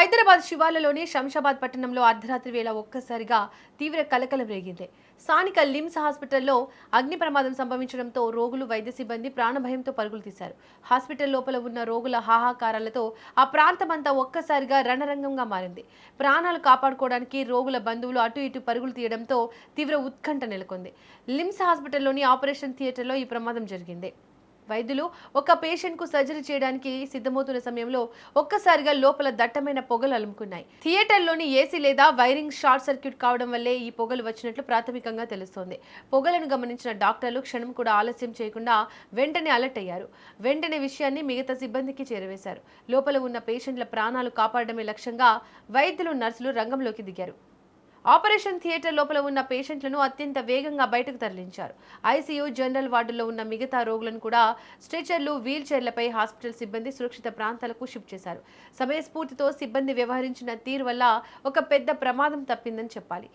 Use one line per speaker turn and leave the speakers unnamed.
హైదరాబాద్ శివార్లలోని శంషాబాద్ పట్టణంలో అర్ధరాత్రి వేళ ఒక్కసారిగా తీవ్ర కలకలం రేగింది. స్థానిక లిమ్స్ హాస్పిటల్లో అగ్ని ప్రమాదం సంభవించడంతో రోగులు, వైద్య సిబ్బంది ప్రాణభయంతో పరుగులు తీశారు. హాస్పిటల్ లోపల ఉన్న రోగుల హాహాకారాలతో ఆ ప్రాంతమంతా ఒక్కసారిగా రణరంగంగా మారింది. ప్రాణాలు కాపాడుకోవడానికి రోగుల బంధువులు అటు ఇటు పరుగులు తీయడంతో తీవ్ర ఉత్కంఠ నెలకొంది. లిమ్స్ హాస్పిటల్లోని ఆపరేషన్ థియేటర్లో ఈ ప్రమాదం జరిగింది. వైద్యులు ఒక పేషెంట్కు సర్జరీ చేయడానికి సిద్ధమవుతున్న సమయంలో ఒక్కసారిగా లోపల దట్టమైన పొగలు అలుముకున్నాయి. థియేటర్లోని ఏసీ లేదా వైరింగ్ షార్ట్ సర్క్యూట్ కావడం వల్లే ఈ పొగలు వచ్చినట్లు ప్రాథమికంగా తెలుస్తోంది. పొగలను గమనించిన డాక్టర్లు క్షణం కూడా ఆలస్యం చేయకుండా వెంటనే అలర్ట్ అయ్యారు. వెంటనే విషయాన్ని మిగతా సిబ్బందికి చేరవేశారు. లోపల ఉన్న పేషెంట్ల ప్రాణాలు కాపాడడమే లక్ష్యంగా వైద్యులు, నర్సులు రంగంలోకి దిగారు. ఆపరేషన్ థియేటర్ లోపల ఉన్న పేషెంట్లను అత్యంత వేగంగా బయటకు తరలించారు. ఐసీయూ, జనరల్ వార్డుల్లో ఉన్న మిగతా రోగులను కూడా స్ట్రెచర్లు, వీల్ చైర్లపై హాస్పిటల్ సిబ్బంది సురక్షిత ప్రాంతాలకు షిఫ్ట్ చేశారు. సమయస్ఫూర్తితో సిబ్బంది వ్యవహరించిన తీరు వల్ల ఒక పెద్ద ప్రమాదం తప్పిందని చెప్పాలి.